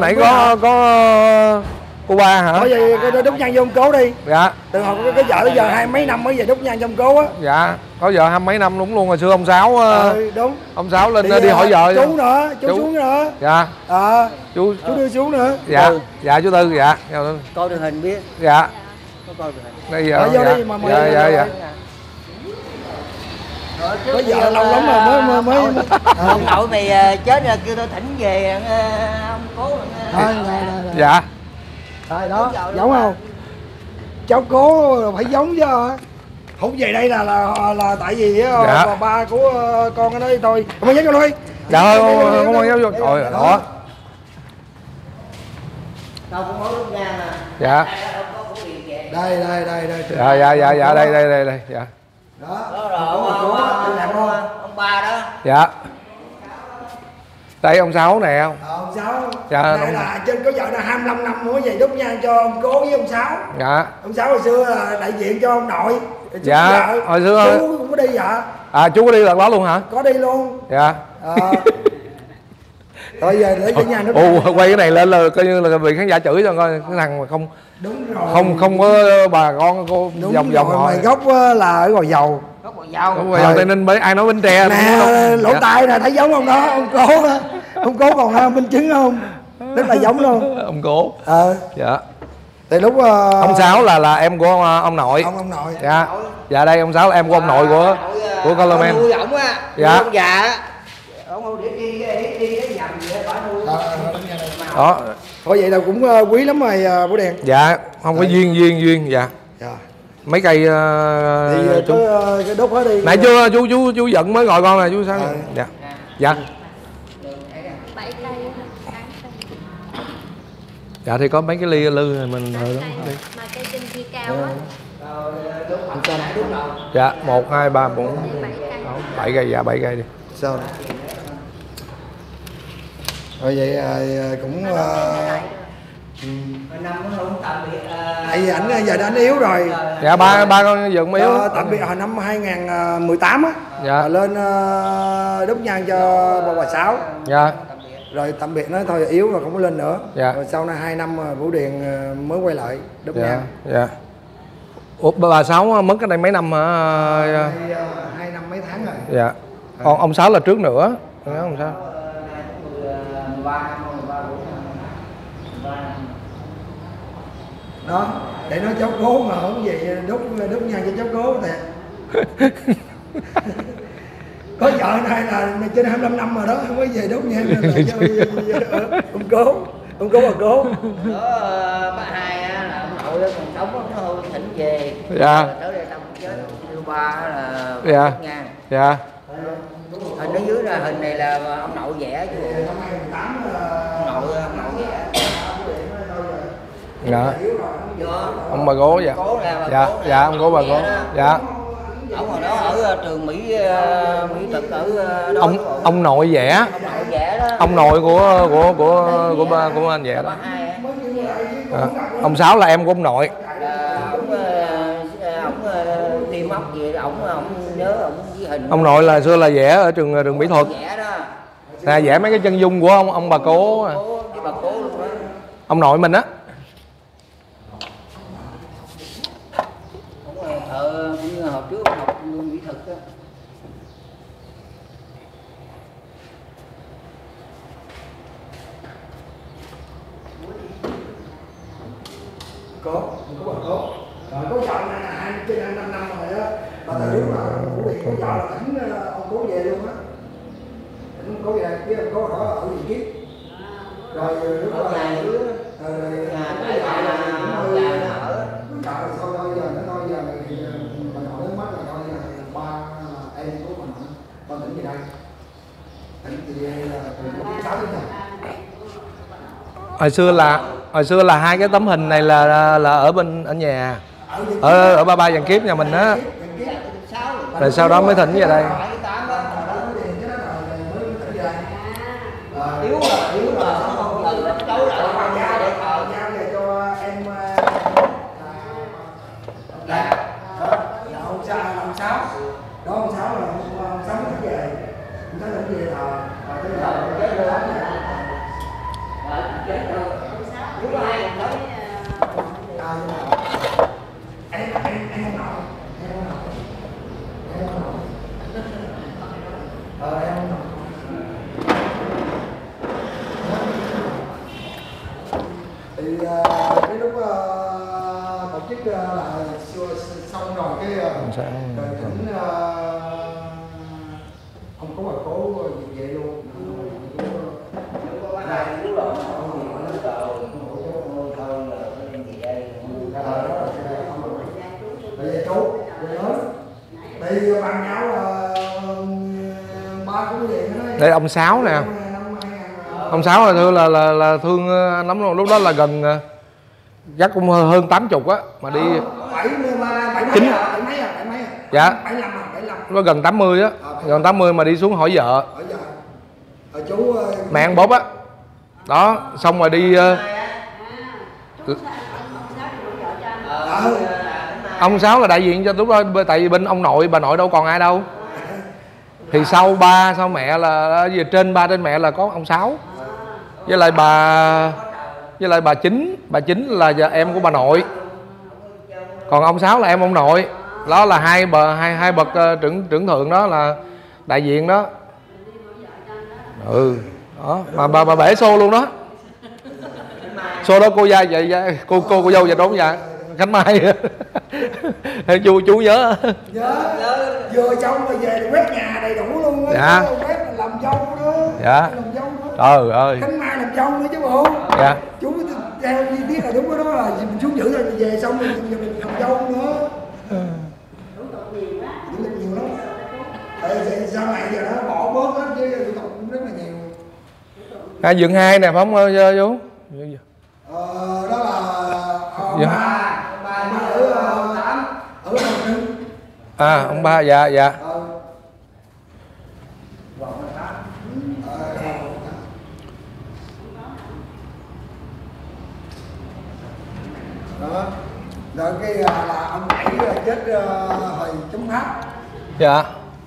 Nãy có cô ba hả? Có gì đốt nhang vô ông cố đi. Dạ. Từ hồi cái vợ tới giờ 20 mấy năm mới về đốt nhang cho ông cố á. Dạ, có vợ 20 mấy năm đúng luôn. Hồi xưa ông Sáu đúng. Ông Sáu lên đi hỏi vợ. Chú nữa, chú xuống nữa. Dạ. Chú đưa xuống nữa. Dạ. Dạ chú Tư, dạ. Coi truyền hình biết. Dạ. Có coi truyền hình. Bây giờ vô đi mà dạ. Có vợ lâu lắm rồi mới ông nội mày chết rồi kêu tôi thỉnh về ông cố. Dạ. Rồi đó, giống không? Cháu cố phải giống chứ. Không về đây là tại vì bà ba của con ở đây thôi. Không có dám vô thôi. Dạ thôi, không có dám vô. Rồi đó. Đâu cũng nói lúc nha nè. Dạ. Đây. Dạ đây. Dạ. Đó rồi ông ba đó. Dạ. Đây ông Sáu nè không? Ông Sáu. Dạ. Đây là trên có vợ là 25 năm mới về đốt nhang cho ông cố với ông Sáu. Dạ. Ông Sáu hồi xưa là đại diện cho ông nội. Dạ. Hồi xưa chú cũng có đi dạ. À chú có đi lần đó luôn hả? Có đi luôn. Dạ. Rồi giờ để cho nhà nó. Quay cái này lên là coi như là bị khán giả chửi cho coi cái thằng mà không. Đúng rồi. Không có bà con cô vòng mày gốc là ở Gò Dầu. Gốc Gò Dầu. Gò Dầu Tây Ninh, ai nói Bến Tre nè, lỗ tai nè, thấy giống không đó, ông cố đó. Ông cố còn minh chứng không? Rất là giống luôn. Ông cố. Dạ. Từ lúc ông Sáu là em của ông nội. Ông nội. Dạ. Dạ đây ông Sáu là em của ông nội của Colomen. Nuôi ổng á. Dạ. Ông già. Ông đi cái nhầm vậy bả nuôi. Đó. Thôi vậy là cũng quý lắm rồi Bố Đèn. Dạ, không có duyên dạ. Dạ. Mấy cây thì chú cái đốt hết đi. Nãy chú giận mới gọi con nè chú Sáu. Dạ. Dạ. 7 cây. Dạ thì có mấy cái ly lư mình rồi đó đi. Mà cây trên kia cao á. Dạ, 1 2 3 4 7 cây, dạ 7 cây đi. Sao? Rồi vậy cũng tại vì ảnh giờ anh yếu rồi. Dạ ba con giận yếu. Tạm biệt hồi năm 2018 á. Dạ. Lên đốt nhang cho bà Sáu. Dạ. Rồi tạm biệt nói thôi yếu rồi không có lên nữa. Dạ. Rồi sau này 2 năm Vũ Điền mới quay lại đốt nhang. Dạ. Ủa bà Sáu mất cái đây mấy năm hả? 2 năm mấy tháng rồi. Dạ. Còn ông Sáu là trước nữa. Ông Sáu. Đó, để nói cháu cố mà không vậy đốt nhang cho cháu cố thiệt. Có vợ này là trên 25 năm rồi đó, không có về đốt nhang là cho ông cố bà cố. Đó bác hai á là ông nội còn sống nó thôi thỉnh về. Dạ. Tới đây tao chết thứ ba là dạ. Nhang. Dạ. Hình ở dưới là hình này là ông nội vẽ chứ. Năm 2018 Ông nội vẽ. Dạ. Ông bà cố dạ. Dạ, dạ ông cố bà cố. Dạ. Ông hồi đó ở trường Mỹ Thực ở đó. Ông nội vẽ. Ông nội vẽ đó. Ông nội của anh vẽ đó. Ông Sáu là em của ông nội. Ông tiêm ốc gì ông nhớ ông với hình. Ông nội là xưa là vẽ ở trường mỹ thuật. Vẽ đó. Nè vẽ mấy cái chân dung của ông bà cố. Bà cố luôn đó. Ông nội mình á. Như hồi trước học mỹ thuật đó. Có bà cố. Rồi có vợ này là trên 25 năm rồi đó. Bà từ lúc mà Vũ Điền có vợ là thỉnh ông cố về luôn á. Thỉnh ông cố về với ông cố đó ở Điện Kiếp. Rồi lúc đó là rồi sau đó giờ nó thôi giờ bà nội đến mắt là thôi giờ ba em của mình con tỉnh về đây. Tỉnh về đây là từ 6 đến giờ. Hồi xưa là hai cái tấm hình này là ở bên ở nhà. Ở ba Vàng Kiếp nhà mình á. Rồi sau đó mới thỉnh về đây. Yếu là không từ đất cháu lại qua để thờ giao về cho em ông Sáu đó ông Sáu là ông Sáu thỉnh về ông Sáu thỉnh về thờ rồi tới giờ Thì cái lúc tổ chức là xong rồi cái rồi thỉnh ông có bà cố về luôn. Chú thì bằng nhau là ba cũng vậy đó. Đây ông Sáu nè. Ông Sáu là thương anh lắm luôn. Lúc đó là gần chắc cũng hơn 80 á mà đi 9 dạ 75 nó gần 80 á, gần 80 mà đi xuống hỏi vợ. Chú Mẹ ăn bóp á. Đó, xong rồi đi ông Sáu là đại diện cho lúc đó, tại vì bên ông nội bà nội đâu còn ai đâu. Thì sau ba sau mẹ là về trên ba trên mẹ là có ông Sáu với lại bà Chính là em của bà nội, còn ông Sáu là em ông nội. Đó là hai bậc trưởng thượng đó là đại diện đó. Ừ đó mà bà bể xô luôn đó. Xô đó cô gia vậy cô dâu và đốn dạ Khánh Mai. chú nhớ vừa xong rồi về quét nhà đầy đủ luôn á. Dạ. Quét làm dâu đó. Dạ. Làm dâu đó. Trời ơi. Khánh Mai làm dâu nữa chứ bộ. Dạ. Chú theo chi tiết là đúng đó là mình xuống giữ rồi về xong rồi mình làm dâu nữa. Nhiều lắm. Sau này giờ nó bỏ bớt hết chứ thủ tục cũng rất là nhiều. Dựng 2 nè phải không chú? Đó là ông ba ở Tam ở Bình Trưng. À ông ba dạ. Đó. Rồi cái là ông Bảy chết hồi chống Pháp. Dạ.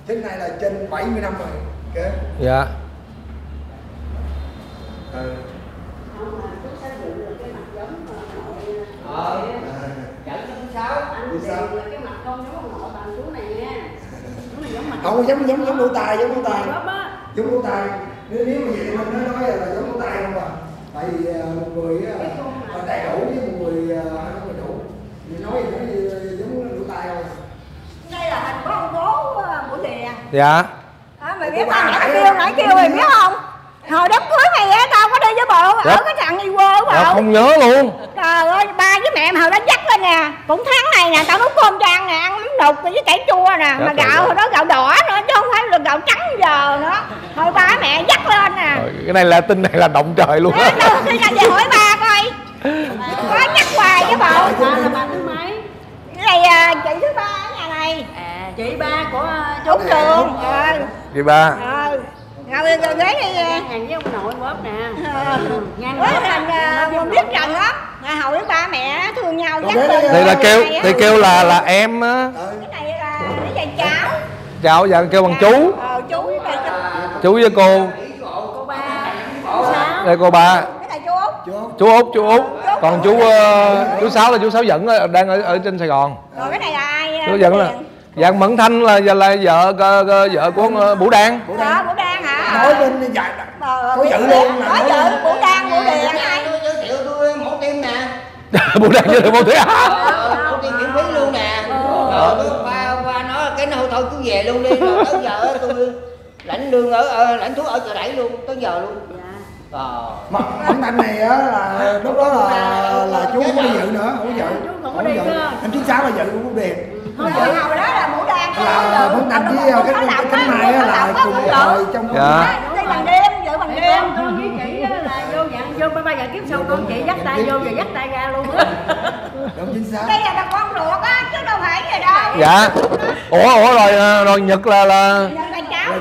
Thế này là trên 70 năm rồi. Okay. Dạ. Không giống lỗ tài, giống lỗ tài. Nếu mà vậy mình nói là giống lỗ tài không à. Tại vì một người đầy đủ với một người không đầy đủ. Thì nói giống lỗ tài không. Đây là thành của ông bố của Điền. Dạ. Mày biết tao nãy kêu mày biết không? Hồi đám cưới mày á, tao có đi với bộ Dạ. ở cái thằng đi quơ của Dạ, bộ. không nhớ luôn. Trời ơi, ba với mẹ mà hồi đó dắt lên nè. Cũng tháng này nè, tao nấu cơm cho ăn nè, ăn mắm đục với cải chua nè. Dạ, Mà gạo hồi đó gạo đỏ nữa, chứ không phải là gạo trắng giờ nữa. Thôi ba với mẹ dắt lên nè. Rồi, cái này là tin này là động trời luôn á. Khi nào về hỏi ba coi. Có nhắc hoài với bộ. Ba là ba thứ mấy? Cái này chị thứ ba ở nhà này. À, chị ba của Chú Trường. Chị ba. Ngồi ghế đi. hàng với ông nội bóp nè. Nhanh Với mình biết rằng lắm. Hồi ba mẹ thương nhau dắt lên. Đây là kêu là em á. Cái này là cái cháu. Chào dạ kêu bằng chú. Chú với bà Chú với cô. cô ba, cô Sáu. Đây cô ba. cái này chú Út. Chú Út. Còn chú Sáu là chú Sáu Dẫn đang ở trên Sài Gòn. Rồi cái này là ai? Chú Dẫn là dạ Mẫn Thanh là vợ của Bủ Đan. Bủ Đan hả? Nói bên dạy có dự luôn là có dự Bủ Đan Bủ Điền ai? Giới thiệu tôi mổ tim nè. Bủ Đan với mẫu thủy Mổ tim miễn phí luôn nè. Rồi tôi qua nói cái thôi cứ về luôn đi. Rồi tới giờ tôi lãnh lương lãnh thuốc ở chợ đẩy luôn tới giờ luôn. Mà ông anh này á là lúc đó là chú không có dự nữa, không có dự. Không có đi nữa. Anh chú Sáu là dự của Bủ Điền. Hồi đó là Bủ Đan Là Bủ Đan với cái này là cùng thời trong dạ. Đi bằng đêm, dự bằng đêm. Con với chị là vô nhận vô ba giờ kiếp sau con chị dắt tay vô và dắt tay ra luôn á. Đúng chính xác. Đây là bà con ruột á chứ đâu phải gì đâu. Dạ. Ủa rồi Nhật là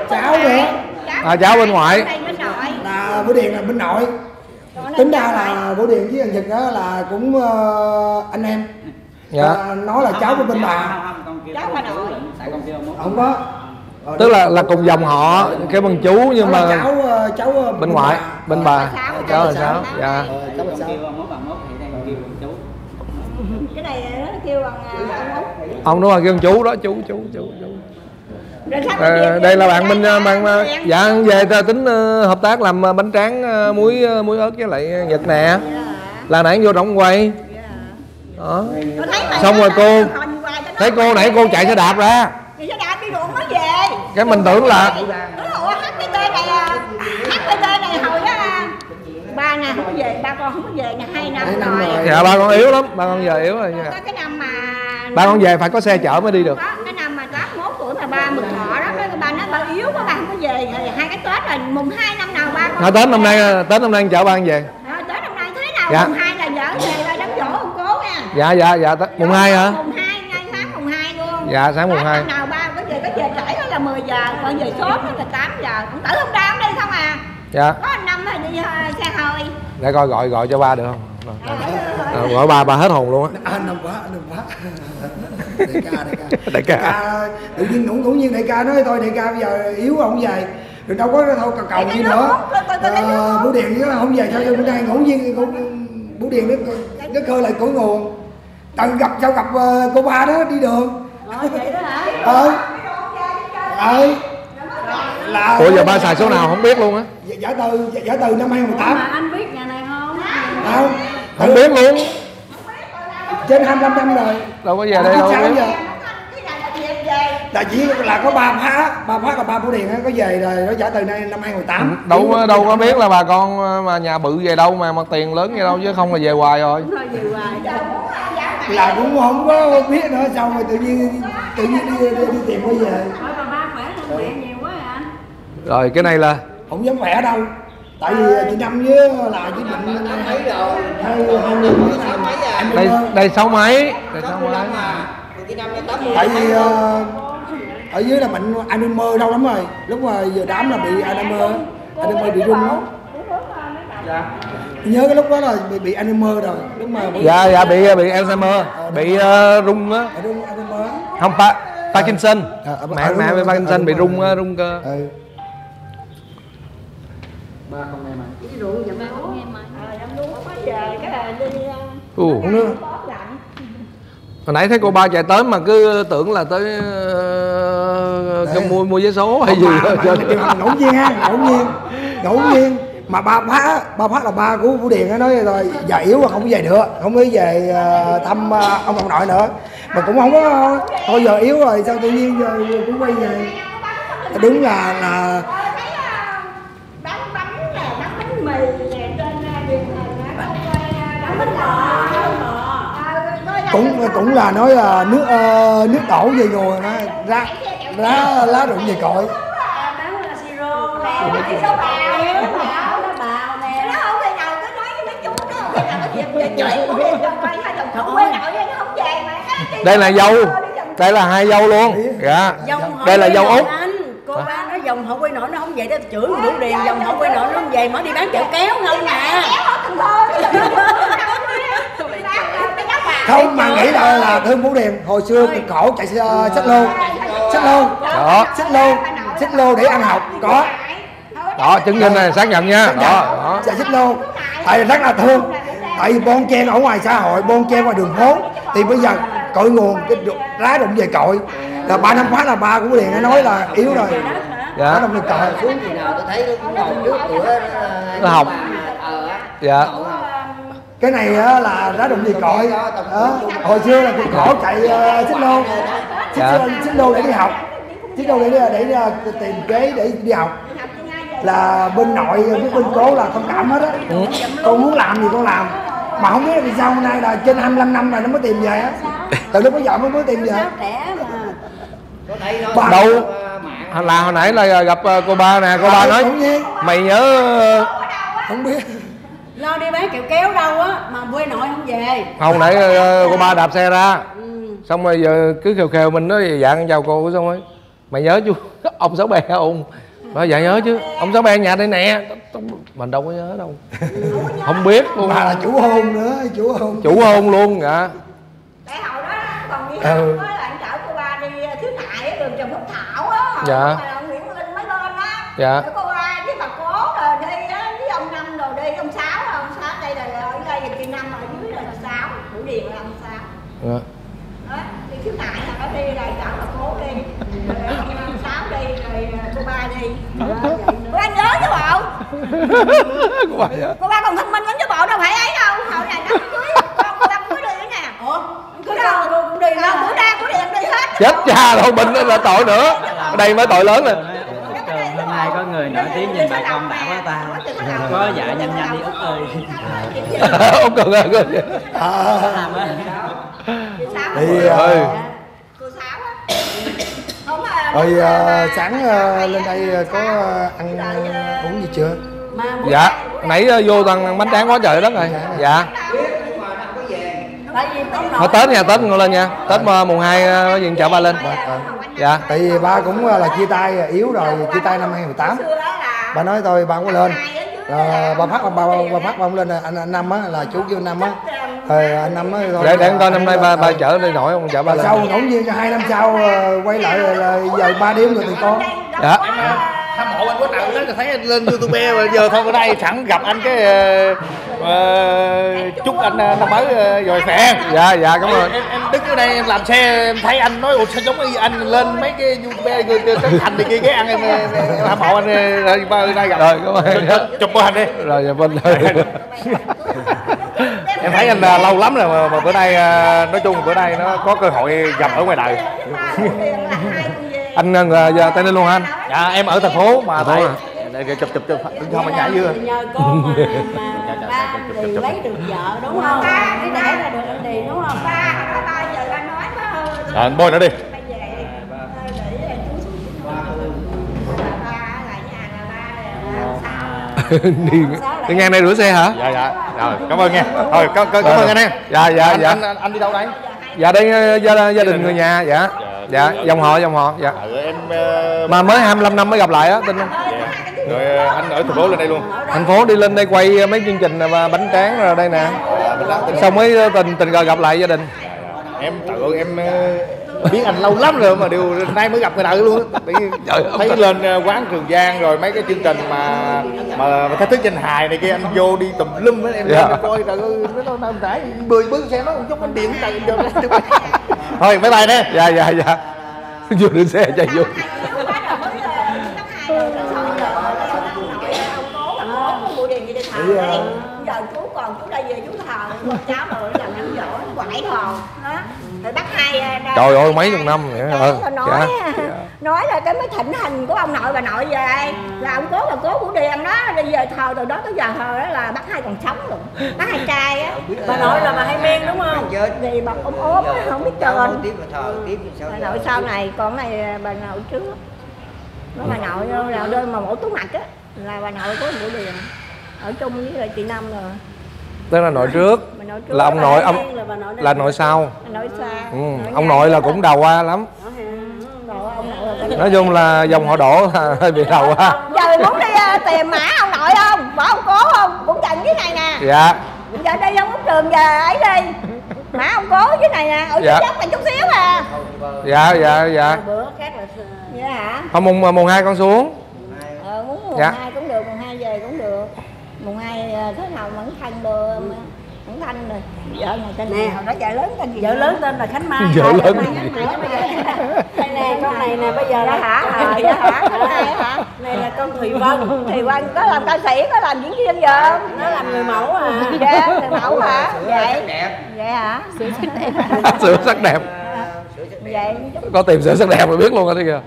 Cháu nữa. cháu bên ngoại. Là Bủ Điền là bên nội. Tính ra là Bủ Điền với thằng Nhật đó là cũng anh em. Dạ. Nói là cháu của bên bà. Cháu bà nội. Không có. Tức là cùng dòng họ cái bằng chú nhưng mà cháu bên ngoại bên bà cháu là Sáu. Dạ. Cháu là Sáu. Cái này nó kêu bằng Ông đúng rồi kêu bằng chú đó chú. Đây là bạn dạ về ta tính hợp tác làm bánh tráng muối ớt với lại Nhật nè. là nãy vô trong quay đó. Tôi thấy mày Xong rồi cô thấy nó cô nãy cô chạy xe đạp ra, thì xe đạp đi ruộng mới về. cái mình tưởng là Ủa HPT này HPT này hồi á ba nè không có về, ba con không có về nè 2 năm rồi. dạ ba con yếu lắm, ba con giờ yếu rồi nha. Có cái năm mà Ba con về phải có xe chở mới đi được. đó, cái năm mà 81 tuổi mà ba mừng thọ đó, cái ba nói ba yếu quá ba không có về. Rồi 2 cái Tết rồi mùng 2 năm nào ba con. Thôi Tết năm nay chở ba con về. Tết năm nay thế nào Dạ. mùng 2 là vợ về ba đám dỗ ông cố nha. Dạ mùng 2 hả? Mùng 2 ngay sáng mùng 2 luôn. Dạ sáng mùng 2. Năm nào ba có về trễ đó là 10 giờ, còn về sớm đó là 8 giờ. Cũng tử không đau đi không à. Dạ. Có anh Năm thì đi xe hơi. Để coi gọi cho ba được không? Gọi ba hết hồn luôn á. Anh đừng quá. Đại ca tự nhiên ngẫu nhiên đại ca nói thôi đại ca bây giờ yếu không về rồi đâu có thôi cầu gì nữa. Bố Điền nó không về sao bữa nay ngẫu nhiên Bố Điền nó khơi lại cội nguồn. Tận gặp cô ba đó đi đường. Vậy đó hả? Là Ủa giờ ba xài số nào không biết luôn á. Giả từ năm 2018. Mà anh biết nhà này không? Không biết luôn. Trên 25 năm rồi. Đâu có về đây đâu biết. Tại chỉ là có ba phát là ba Bố Điền có về rồi nó trả từ nay năm 2018. Đâu có biết là bà con mà nhà bự về đâu mà tiền lớn vậy đâu, chứ không là về hoài rồi. Là cũng không có biết nữa, xong rồi tự nhiên đi tìm quay về. Ba khỏe hơn mẹ nhiều quá à. Rồi cái này là Không dám khỏe đâu. Tại vì chị Năm với là chị Định thấy rồi. hai người đây 6 mấy. tại vì ở dưới là bệnh Alzheimer lâu lắm rồi. Lúc mà giờ đám là bị Alzheimer bị rung đó. Nhớ cái lúc đó là bị Alzheimer rồi. Lúc mà dạ bị Alzheimer, bị rung á. rung Alzheimer. Không Parkinson. Mẹ bị Parkinson, bị rung cơ. Ba không nghe mà. Hồi nãy thấy cô ba chạy tới mà cứ tưởng là tới mua vé số hay gì đó. Ngẫu nhiên mà ba phát là ba của Bố Điền nói rồi giờ yếu mà không có về nữa, không có về thăm ông nội nữa, mà cũng không có thôi giờ yếu rồi sao tự nhiên giờ cũng quay về. Đúng là bán bánh mì trên cũng là nói là nước đổ về ngồi lá rụng về cội. Đây là dâu, đây là hai dâu luôn. Dạ. Đây là dâu Út. Cô ba nói dòng họ quay nổi nó không về đó chửi Bố Điền, dòng họ quay nổi nó không về mở đi bán chợ kéo không nè. Không mà nghĩ là thương Bố Điền hồi xưa cực khổ chạy xích lô để ăn học có. Đó chứng minh này xác nhận nha. Đó. Chạy xích lô tại rất là thương, tại vì bon chen ở ngoài xã hội, bon chen ngoài đường phố thì bây giờ cội nguồn cái lá rụng về cội là 3 năm phát là ba của Bố Điền nói là yếu rồi. Dạ. Lá rụng về cội Xuống thì nào tôi thấy nó cũng ngồi trước cửa nó học. Dạ. cái này á là lá rụng về cội. Hồi xưa là cực khổ chạy xích lô để đi học, xích lô để tìm kế để đi học, là bên nội với bên cố là thông cảm hết á. Con muốn làm gì con làm, mà không biết vì sao hôm nay là trên 25 năm rồi nó mới tìm về á. Từ lúc bây giờ mới tìm về. Đâu là hồi nãy là gặp cô ba nè, cô ba nói mày nhớ không biết Lo đi bán kẹo kéo đâu á mà quê nội không về. không, nãy cô ba đạp xe ra xong rồi giờ cứ khều mình nói dạng chào cô, xong rồi mày nhớ chú ông Sáu Bè không? Nói dạ nhớ chứ, ông Sáu Bè nhà đây nè. Mình đâu có nhớ đâu. Không biết luôn. bà là chủ hôn nữa, chủ hôn luôn. Dạ. Tại hồi đó còn đi học á là anh chở cô ba đi Thiếu Nại ở đường Trần Phúc Thảo á. Dạ. Ông Nguyễn Linh mới lên á. Dạ. Cô ba với bà Cố rồi đi á, với ông Năm rồi đi, ông Sáu đây là ở đây là chị Năm, ở dưới là Sáu, Bố Điền là ông Sáu. Dạ. Đó, đi Thiếu Nại là nó đi rồi chở bà Cố đi, rồi ông Sáu đi, rồi cô ba đi. Cô ba nhớ chứ bộ. Cô ba nhớ. Cô ba còn thông minh lắm chứ bộ, đâu phải ấy đâu. Hồi này Chết cha rồi, bệnh là tội nữa. Ở đây mới tội lớn nè. Trường hôm nay có người nổi tiếng nhìn bà con đã quá ta. Có dạ nhanh nhanh đi Út ơi. Út Cường ơi. Thì Cô Sáu á. Không rồi sáng lên đây có ăn uống gì chưa? Dạ, nãy vô toàn bánh tráng quá trời đất rồi. Dạ. Thôi Tết nha, Tết ngồi lên nha. Tết mùng 2 có gì chợ ba lên. Dạ. Tại vì ba cũng là chia tay yếu rồi, chia tay năm 2018. Ba nói thôi ba không có lên. Ba phát ba không lên, anh Năm á, là chú kêu Năm á. Anh Năm á thôi. Để coi năm nay ba chở đi nổi không, chở ba lên. Sau ngẫu nhiên 2 năm sau quay lại là giờ 3 đêm rồi thì con. Dạ. Hâm mộ anh có nào đó thấy anh lên YouTube mà giờ thôi ở đây sẵn gặp anh cái chúc anh năm mới rồi khỏe. Dạ cảm ơn. Em đứng ở đây em làm xe em thấy anh nói ủa sao giống như anh lên mấy cái YouTube Trấn Thành này kia cái ăn em hâm mộ anh ba nay gặp. Rồi cảm ơn. Chụp bộ hình đi. Rồi dạ vâng. Em thấy anh lâu lắm rồi mà bữa nay nói chung bữa nay nó có cơ hội gặp ở ngoài đời. Anh giờ Tây Ninh luôn hả anh? Dạ em ở thành phố mà tại chụp không anh nhảy vừa. Nhờ cô mà ba thì lấy được vợ đúng không? Để ra được anh Điền đúng không? Ba giờ ba nói có Anh bôi nữa đi. Đi ngang đây rửa xe hả? Dạ rồi cảm ơn nha. Thôi cảm ơn anh em. Dạ Anh đi đâu đây? Dạ đây gia đình người nhà. Dạ dòng họ dạ. Em Mà mới 25 năm mới gặp lại á, tin không? rồi anh ở thành phố lên đây luôn. Thành phố đi lên đây quay mấy chương trình và bánh tráng rồi đây nè. Xong mới tình cờ gặp lại gia đình. Em tự em biết anh lâu lắm rồi mà điều nay mới gặp người đời luôn á. Thấy lên quán Trường Giang rồi mấy cái chương trình mà thách thức danh hài này kia anh vô đi tùm lum á, em lên em coi trời ơi nó rải bơi bước xe nó giống anh Điện trời thôi bye bye nè. Dạ vô đưa xe chạy vô. Giờ chú còn chú đây về chú thờ con cháu rồi giờ ăn dỗ nó quậy hồn đó rồi bắt hai Trời ơi mấy chục năm vậy. Nói là cái mới thịnh hình của ông nội bà nội về là ông cố là cố Vũ Điền đó, đi về thờ từ đó tới giờ thờ đó là bắt hai còn sống luôn, bắt hai trai á. Bà nội là bà Hai Men đúng không? Thì bà ốm không biết tên. Bà nội sau này còn này bà nội trước nó bà nội là đơn mà mổ túi mặt á là bà nội có Vũ Điền ở chung với lại chị Năm rồi. Tức là nội trước là ông nội là nội sau. Nội sau. Ông nội là cũng đầu qua lắm. Nói chung là dòng họ Đỗ là hơi bị đầu qua. Giờ muốn đi tìm mã ông nội không? Bỏ ông cố không? Cũng gần dưới này nè. Dạ. Giờ đi ông Út Trường về ấy đi. Mã ông cố dưới này nè, ở dưới dốc này chút xíu à. Dạ. Bữa khác là Dạ hả? Hôm mùng 2 con xuống. Muốn mùng 2 cũng được, mùng 2 về cũng được. Mùng 2 thế nào vẫn thanh đồ vẫn thanh rồi. Vợ này tên nè, hồi đó vợ lớn tên gì? vợ lớn tên là Khánh Mai. Vợ lớn. Đây nè, con này nè bây giờ Dạ là hả? Dạ hả? Con này hả? Này là con Thùy Vân. Thùy Vân có làm ca sĩ, có làm diễn viên giờ. Nó làm người mẫu à. Dạ, người mẫu hả? Vậy. Vậy hả? Sửa sắc đẹp. Vậy Có tìm sửa sắc đẹp rồi biết luôn rồi đấy kìa.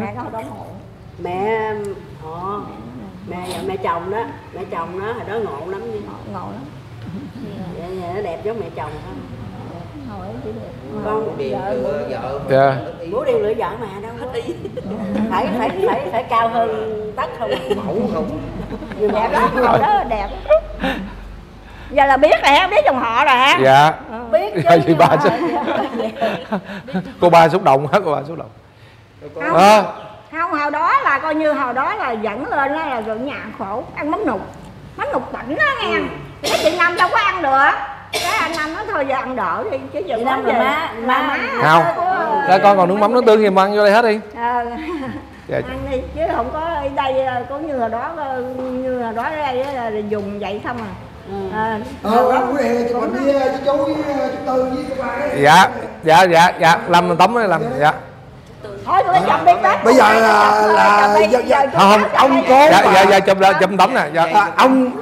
mẹ có đóng hộ. Mẹ chồng đó hồi đó ngộ lắm nha. Ngộ lắm. Vậy nó đẹp giống mẹ chồng không? Ngồi chỉ được. Con Dạ. Bố Điền lựa vợ mà đâu hết ý. Phải cao hơn Tất không? Mẫu không? Đẹp lắm, ngồi đó đẹp. Giờ là biết rồi ha, biết dòng họ rồi ha. Dạ. Biết chứ. Gì ba chứ. Cô ba xúc động hết, cô ba xúc động. Không, hồi đó là coi như hồi đó là dẫn lên đó là rồi nhà khổ ăn mắm nục tỉnh đó nghe. Cái chị Năm đâu có ăn được. Cái anh Năm nói thôi giờ ăn đỡ đi chứ giờ Năm là má. Không. Ra con còn nước mắm nước tương gì mà ăn vô đây hết đi. Dạ. Ăn đi chứ không có ở đây có như hồi đó ở đây là dùng vậy không à. Bữa này chụp hình với chú với chú Tư với cô ba. Dạ làm tấm đấy làm dạ. Thôi tụi chồng đi Tết. Bây giờ là không ông cố dạ chụp tấm nè. Dạ.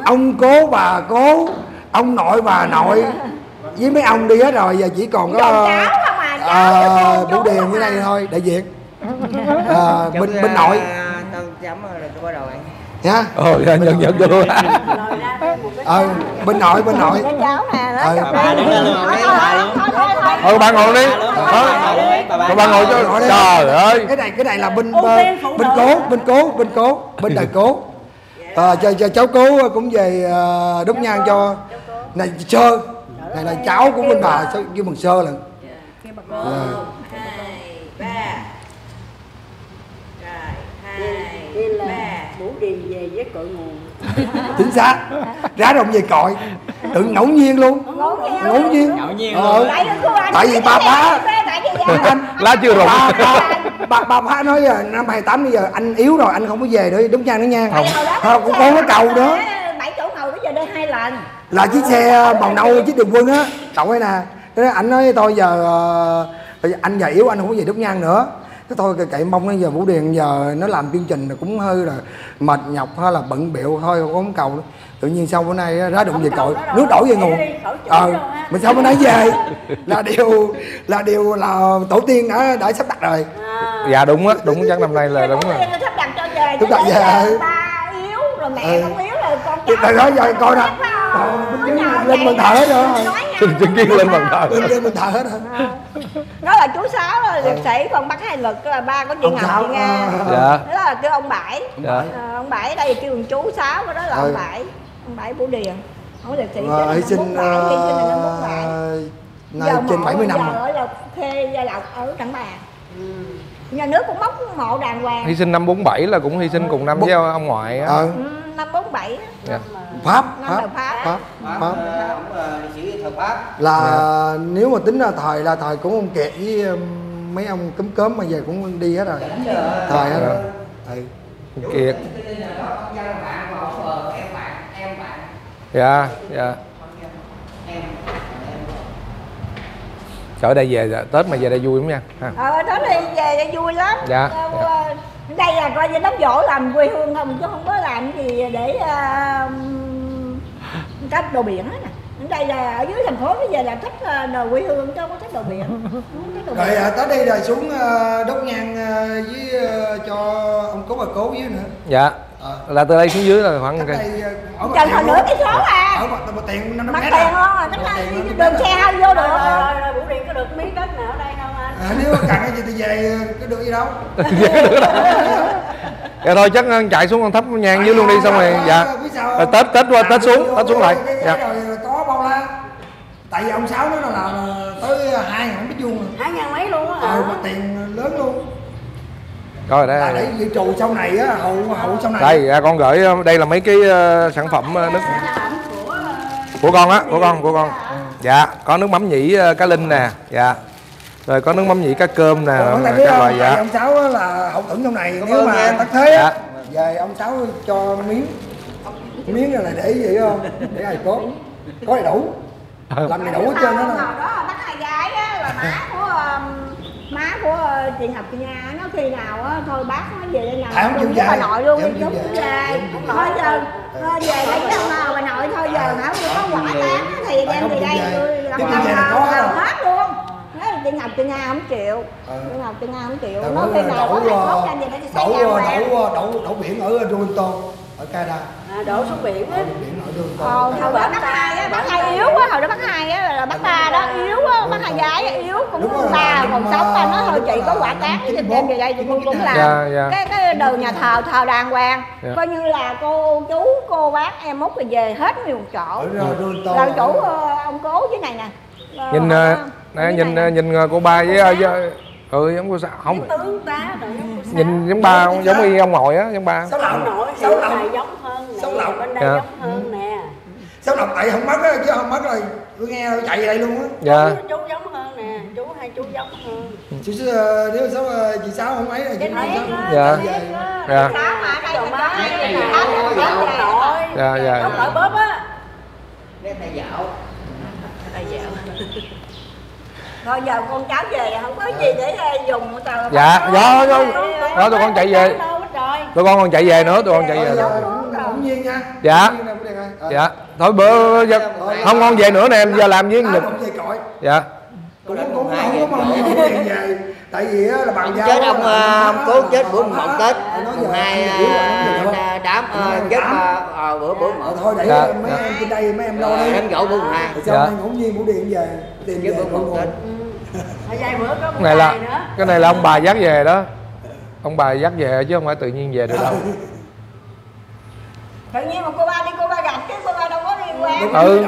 Ông cố bà cố, ông nội bà nội với mấy ông đi hết rồi, giờ chỉ còn có cháu không à, Bửu Điền như này thôi, đại diện. Bên nội. Tao chấm rồi tôi bắt đầu anh. Nha. Nhận cho luôn. Bên nội. Cái cháu nè đó. Bà đứng lên luôn Thôi Bà ngồi đi. Bà ngồi cho. Trời ơi. Cái này là bên đời cố. Cho cháu cố cũng về đốt nhang cho này Sơ. Này là cháu của bên bà kêu bằng Sơ lần. 2, 3. Rồi 2, 3. Bửu Điền về với cội nguồn. Chính xác. Rá đồng về cội. Tự ngẫu nhiên luôn. Ngẫu nhiên. Tại vì bà phá anh lá chưa rụng. bà phá nói năm 28 bây giờ anh yếu rồi, anh không có về nữa đốt nhang nữa nha. Không cũng có cầu nữa. 7 chỗ ngồi bây giờ đây 2 lần. Là chiếc xe màu nâu chiếc đường quân á, đậu ấy nè. Thế anh nói tôi giờ anh già yếu anh không có về đốt nhang nữa. Thế thôi kệ mong nó giờ Bửu Điền giờ nó làm chương trình cũng hơi là mệt nhọc hay là bận bịu thôi không cầu nữa. Tự nhiên sau bữa nay rá đụng về cội nước đổ về nguồn. Mà sau bữa nay về là điều là tổ tiên đã sắp đặt rồi. Dạ đúng á, đúng chắc năm nay là đúng rồi. Sắp đặt cho về. Sắp đặt về. Ba yếu rồi mẹ không yếu rồi con cháu. Từ đó giờ coi nè. Lên bàn thờ hết rồi. Chứng kiến lên bàn thờ. Lên bàn thờ hết rồi. Nó là chú Sáu là liệt sĩ, còn bác Hai Lực là ba có chị Ngọc chị Nga. Dạ. Đó là kêu ông Bảy. Dạ. Ông Bảy đây kêu ông chú Sáu, đó là ông Bảy. Ông Bảy Bửu Điền. Ông liệt sĩ hy sinh nay trên 70 năm rồi. Ở là thuê Gia Lộc ở Trảng Bàng. Nhà nước cũng móc mộ đàng hoàng. Hy sinh năm 47 là cũng hy sinh cùng năm với ông ngoại á. Năm 47. Dạ. Pháp. Là nếu mà tính ra thời cũng ông Kiệt với mấy ông cấm mà về cũng đi hết rồi. Thời hết rồi. Kiệt. Dạ. Ở đây về Tết mà về đây vui lắm nha. Tết đi về đây vui lắm. Dạ. Đây là coi như đám dỗ làm quê hương không, chứ không có làm gì để cách đồ biển hết nè. Đây là ở dưới thành phố bây giờ là thích đồ quê hương chứ không có thích đồ biển. Rồi tới đây rồi xuống đốt nhang với cho ông cố bà cố dưới nữa. Dạ. Là từ đây xuống dưới là khoảng cây. Trần hồi nửa cái số à. Ở mặt tiền 5 mét. Mặt tiền luôn à, đường xe hơi vô được. Rồi Bửu Điền có được miếng đất nào ở đây không anh? Nếu cần cái gì thì về có được gì đâu. Dạ thôi chắc chạy xuống con thắp nhang dưới luôn đi xong rồi. Dạ. Tết xuống lại. Dạ. Rồi có bao la. Tại vì ông Sáu nó là tới 2.000 mét vuông. 2.000 mấy luôn á. Mặt tiền lớn luôn. Rồi đây. Để dự trù sau này á, hậu sau này. Đây con gửi đây là mấy cái sản phẩm nước của con á, của con. Dạ, có nước mắm nhĩ cá linh nè. Dạ. Rồi có nước mắm nhĩ cá cơm nè, các loại. Dạ. Ông Sáu là hậu thuẫn trong này, nếu mà tắt thế á, về ông Sáu cho miếng này là để gì không? Để hài cốt. Có đầy đủ. Làm đầy đủ hết trơn đó. Đó là bác Hai Gái á, là má của chị Ngọc chị Nga, nó khi nào á thôi bác nó về đây nằm chung với bà nội luôn, đi chung với về thôi giờ về đây với ông bà nội thôi giờ hả có quả tán thì đem về đây làm hết luôn. Nói chị Ngọc chị Nga không chịu, chị Ngọc chị Nga không chịu, nó khi nào có hạnh phúc đem về đây sẽ đổ biển ở Toronto ở Canada. Đổ xuống biển á. Hồi đó bác Hai á, bác Hai yếu quá, hồi đó bác Hai á là bác ba đó yếu quá, bác Hai Gái yếu cũng ba còn sống ba nói thôi chị có quả tán thì đem về đây thì con cũng làm cái đường nhà thờ đàng hoàng, coi như là cô chú cô bác em út rồi về hết nguyên một chỗ. Là chủ ông cố dưới này nè. Nhìn cô ba với giống cô sao không nhìn giống ba giống y ông nội á, giống ba. Sáu Lộc này giống hơn, bên đây giống hơn nè. Sáu Lộc tại không mất á, chứ không mất rồi tôi nghe chạy về đây luôn á. Dạ. Chú giống hơn nè, hai chú giống hơn. Nếu chị Sáu không ấy rồi chị nói sao? Dạ. Dạ. Dạ. Ông nội bóp á. Thầy dạo. Rồi giờ con cháu về không có gì để dùng tờ. Dạ, đó tụi con chạy về. Tụi con còn chạy về nữa, tụi con chạy về. Dạ. Dạ. Thôi bữa không con về nữa nè, em giờ làm với Nhật. Dạ. điện về, tại vì á là bàn giao chết ông cố chết bữa mùng 1 Tết, mùng 2 đám chết bữa mùng 1. Thôi để mấy em trên đây mấy em lo đi. Em dỗ bữa mùng 2. Sau này ngẫu nhiên bữa điện về, tiền về bữa mùng 1 Tết. Cái này là ông bà dắt về đó, ông bà dắt về chứ không phải tự nhiên về được đâu. Tự nhiên mà cô ba đi cô ba gặp chứ cô ba đâu có liên quan. Hồi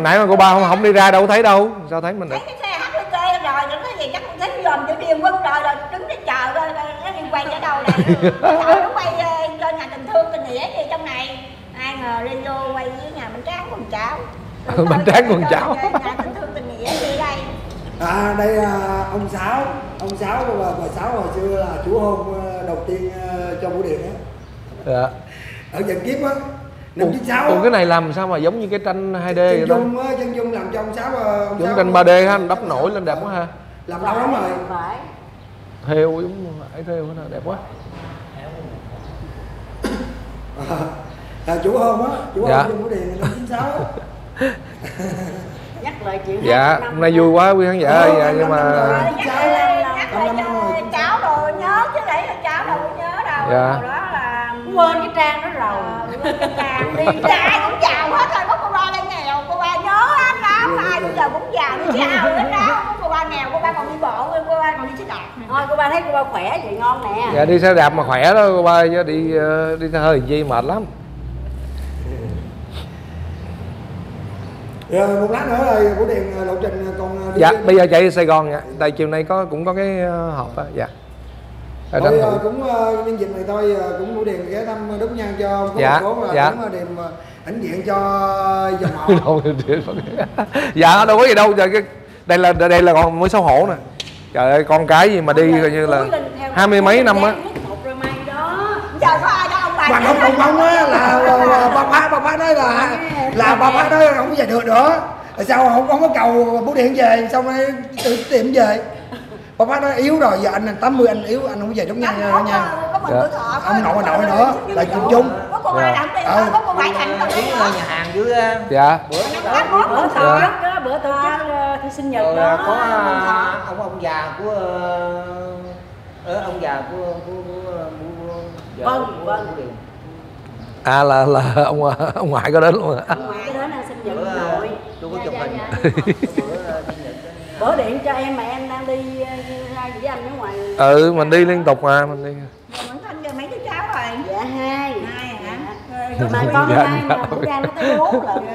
nãy mà cô ba không đi ra đâu thấy đâu, sao thấy mình được? Thấy cái xe HTT rồi nó nói gì chắc cũng thấy dòm chỗ Điền Quân rồi đứng để chờ coi nó đi quay ở đâu đây. Nó quay cho nhà tình thương tình nghĩa gì trong này. Ai ngờ lên vô quay với nhà Bánh Tráng con cháu. Bánh Tráng con cháu. Nhà tình thương tình nghĩa gì đây? Đây là ông Sáu và bà Sáu hồi xưa là chủ hôn đầu tiên cho Bửu Điện á. Dạ. Ở Vạn Kiếp á. 596. Còn cái này làm sao mà giống như cái tranh 2D vậy đó? Chân Dung làm cho ông Sáu giống tranh 3D ha, đắp nổi lên đẹp quá ha. Làm lâu lắm rồi. Thêu giống phải thêu nó đẹp quá. Là chủ hôn á, chủ hôn cho Bửu Điện 596. Nhắc lại chuyện. Dạ, hôm nay vui quá quý khán giả. Dạ, nhưng mà nhắc lại cho cháu đồ nhớ chứ nãy là cháu đâu có nhớ đâu. Dạ. Hồi đó là quên cái trang đó rồi. Đi trai cũng giàu hết rồi, có cô ba đây nghèo, cô ba nhớ hết lắm, ai bây giờ cũng giàu đi chào hết đó. Cô ba nghèo, cô ba còn đi bộ, cô ba còn đi xe đạp. Thôi cô ba thấy cô ba khỏe vậy ngon nè. dạ đi xe đạp mà khỏe đó cô ba, chứ đi xe hơi chi mệt lắm. Rồi một lát nữa rồi Bửu Điện lộ trình còn đi. Dạ bây giờ chạy Sài Gòn nha, tại chiều nay cũng có cái họp á. Dạ. Thôi cũng nhân dịp này thôi cũng Bửu Điện ghé thăm đốt nhang cho cố là dạ. cũng điềm ảnh diện cho dòng họ. Dạ đâu có gì đâu, đây là còn mới xấu hổ nè. Trời ơi con cái gì mà đi coi như là 20 mấy năm á. Giờ có ai đó ông bà. Bà không á là ba bác nói là ba bác nói không về được nữa. Sao không có cầu Bửu Điện về, xong rồi tự tìm về. Ba bác nói yếu rồi, giờ anh 80 anh yếu, anh không về đóng nhang nha. Ông nội nữa là chung chung. Có cô ba làm tiền, có cô bảy thành đâu đấy. Nhà hàng dưới dạ. Bữa tổ chức thi sinh nhật đó. Có ông già của ông già của Vâng. À là ông ngoại có đến luôn hả? Ngoại đến là sinh nhật nội. Tôi có chụp hình. Bữa điện cho em mà em đang đi ra với anh ở ngoài. Mình đi liên tục mà mình đi. Vẫn thanh cho mấy đứa cháu rồi. Dạ hai hả? Mà con hai mà cũng đang nó tới 4 lần.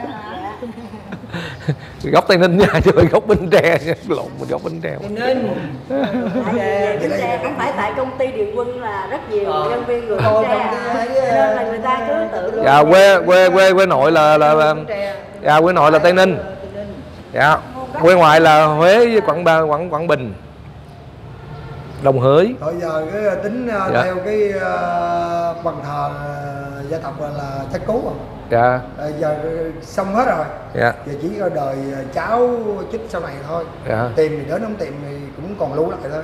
Gốc Tây Ninh nha, chứ gốc Bến Tre lộn mình gốc Bến Tre. Bến Tre không phải tại công ty Điền Quân là rất nhiều nhân viên người Bến Tre nên là người ta cứ tự. Dạ quê nội là dạ quê nội là Tây Ninh. Dạ quê ngoại là Huế với Quảng Bình, Đồng Hới. Bây giờ cái tính theo cái bàn thờ gia tộc là Chắc Cú rồi. Dạ. Giờ xong hết rồi. Dạ. Giờ chỉ có đời cháu chích sau này thôi. Dạ. Tìm thì đến không tìm thì cũng còn lưu lại thôi.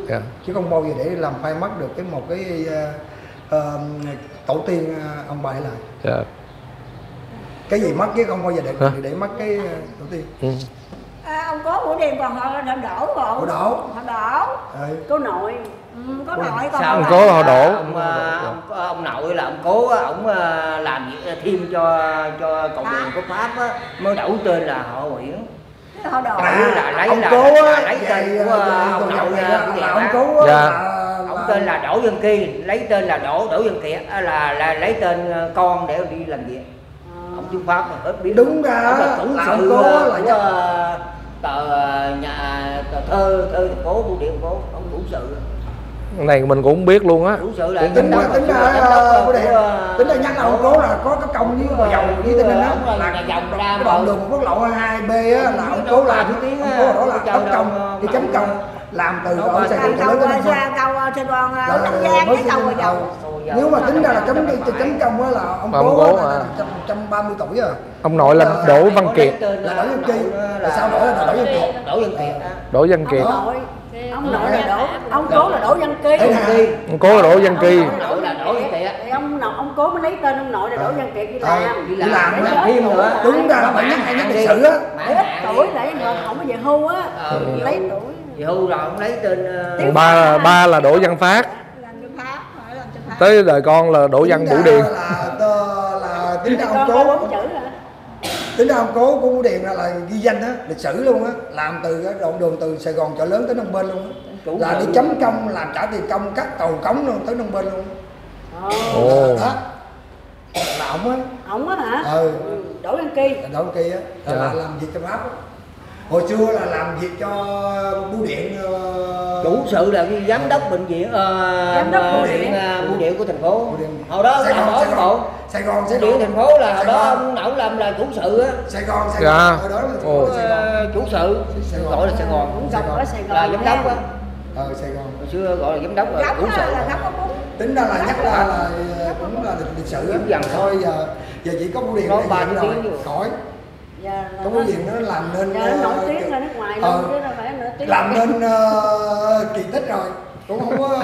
Dạ. Chứ không bao giờ để làm phai mất được một cái tổ tiên ông bà để lại. Dạ. Cái gì mất chứ không bao giờ để mất cái tổ tiên. Ông cố Bửu Điện còn họ đổ rồi. Họ đổ. Cố nội. Có nội còn ông cố họ đổ. Ông nội là ông cố ông làm việc thêm cho cộng đồng của Pháp á, mới đổi tên là họ Nguyễn. Họ đổ. Là lấy tên của ông nội là ông cố ông tên là Đỗ Văn Kỳ, lấy tên là Đỗ Văn Kiệt, là lấy tên con để đi làm việc. Ông chú Pháp mà hết biết. Đúng ra là tổng ông sự cố là tờ thơ thành phố Bưu Điện phố, ông chủ sự. Cái này mình cũng không biết luôn á. Chủ sự là tính ra nhắc là ông cố là có cái công với vào dầu với Tây Ninh đó, là dòng ra cái đoạn đường quốc lộ 2B á, là ông cố làm, ông cố đó là tấm công thì chấm công làm từ ở Sài Gòn cầu Sài Gòn Tân Giang cái cầu dầu. Nếu mà tính ra là chấm công á là ông cố là 130 tuổi rồi. Ông nội là Đỗ Văn Kiệt. Là Đỗ Văn Kỳ. Là sao đổi là Đỗ Văn Kiệt? Đỗ Văn Kiệt. Ông nội là ông cố là Đỗ Văn Kỳ. Ông cố là Đỗ Văn Kỳ. Ông cố mới lấy tên ông nội là Đỗ Văn Kiệt đi làm thêm nữa. Đúng ra là phải nhắc lịch sử á. Ít tuổi để mà không có về hưu á. Lấy tuổi Về hưu rồi ông lấy tên ba là Đỗ Văn Phát, tới đời con là Đỗ Văn Bửu Điền. là tính ra ông cố, tính ra ông cố của Bửu Điền là ghi danh á, lịch sử luôn á, làm từ cái đoạn đường từ Sài Gòn chợ lớn tới Nông Bên luôn á, là đi chấm công, làm trả tiền công, cắt cầu cống luôn tới Nông Bên luôn. Ồ. Đó là ổng á hả? Ừ. Đỗ Văn Kỳ. Đỗ Văn Kỳ á, là làm việc cho Pháp á. Hồi xưa là làm việc cho bưu điện. Chủ sự là cái giám đốc bệnh viện, giám đốc bưu điện của thành phố. Hồi đó Sài Gòn, Sài Gòn bưu điện thành phố là hồi đó ông Nậu làm là chủ sự á. Sài Gòn, hồi đó là chủ sự, gọi là Sài Gòn, là giám đốc á. Sài Gòn. Hồi xưa gọi là giám đốc là chủ sự. Tính ra là nhắc là cũng là lịch sử dần thôi, giờ chỉ có bưu điện có 3 rồi khỏi. Có bưu điện nó làm nên nổi tiếng ra nước ngoài luôn chứ đâu phải nổi tiếng. Làm nên kỳ tích rồi. Cũng không có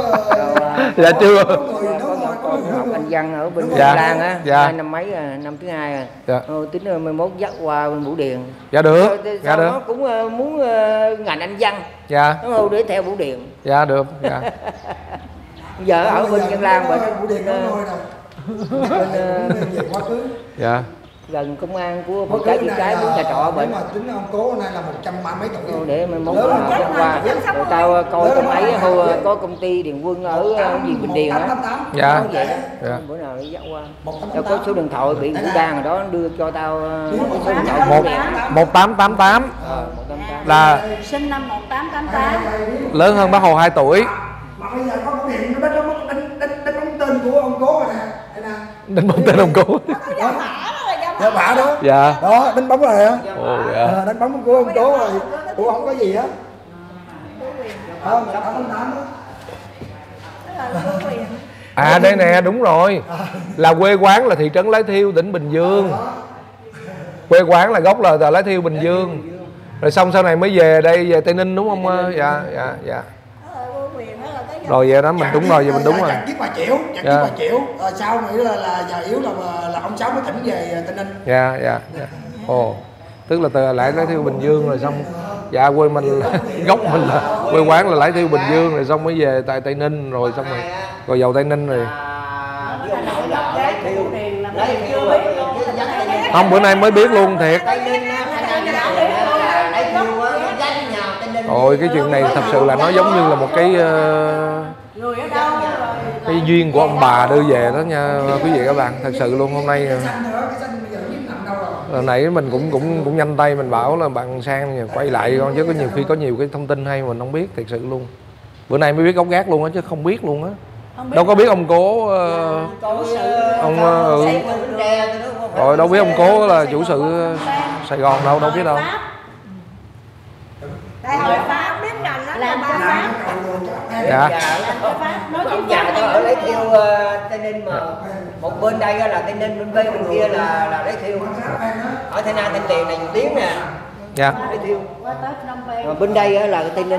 dạ chưa. Học anh Văn ở bên Lan á, hai năm mấy năm thứ 2 rồi. Tính 21 dắt qua bên Bửu Điền. Dạ được. Dạ được. Nó cũng muốn ngành anh Văn. Dạ. Nó để theo Bửu Điền. Dạ được. Dạ. Giờ ở bên Văn Lan bên Bửu Điền nó ngồi rồi. Dạ. Gần công an của phòng cháy chữa cháy muốn nhà trọ bệnh. Mà tính ông cố nay là 130 mấy tuổi. Để mai mốt qua tao coi tao ấy có công ty Điền Quân ở gì Bình Điền á. Dạ. Bữa nào đi dắt qua. Tao có số điện thoại bị Vũ Đan rồi đó, đưa cho tao số điện thoại 1888. Là sinh năm 1888. lớn hơn Bác Hồ 2 tuổi. Mà bây giờ có điện nó đánh bóng tên của ông cố rồi nè. Đánh bóng tên ông cố. Dạ bả đó. Dạ. Đó, đánh bóng rồi hả? Ồ dạ. Đánh bóng của ông cố rồi. Ủa không có gì á. Không, không đánh đó. À đây nè, đúng rồi. Là quê quán là thị trấn Lái Thiêu, tỉnh Bình Dương. Quê quán là gốc là Lái Thiêu, Bình Dương. Rồi xong sau này mới về đây, về Tây Ninh đúng không? Dạ, dạ, dạ. Rồi vậy đó, mình đúng rồi, vậy mình đúng rồi. Chặt Chiếc Bà Triệu, chặt Chiếc Bà Triệu. Sau nữa là già yếu là ông Sáu mới tỉnh về Tây Ninh. Dạ, dạ, dạ. Ồ, tức là từ Lái Thiêu Bình Dương rồi xong. Dạ quê mình là, gốc mình là quê quán là Lái Thiêu Bình Dương rồi xong mới về tại Tây Ninh rồi xong rồi vào Tây Ninh rồi. Không, bữa nay mới biết luôn thiệt. Ôi cái chuyện này thật sự là nó giống như là một cái duyên của ông bà đưa về đó nha quý vị các bạn, thật sự luôn. Hôm nay nãy mình cũng nhanh tay mình bảo là bạn Sang quay lại con, chứ có nhiều khi có nhiều cái thông tin hay mình không biết, thật sự luôn. Bữa nay mới biết gốc gác luôn á, chứ không biết luôn á. Đâu có biết ông cố ông rồi đâu biết ông cố là chủ sự Sài Gòn đâu biết đâu. Tại hồi Pháp biết rằng nó làm cho Pháp. Dạ. Ông già tôi ở Lái Thiêu Tây Ninh mà một bên đây là Tây Ninh, bên kia là Lái Thiêu. Ở Tây Nam Tây Tiền này nhiều tiếng nè. Dạ. Lái Thiêu. Bên đây là Tây Ninh.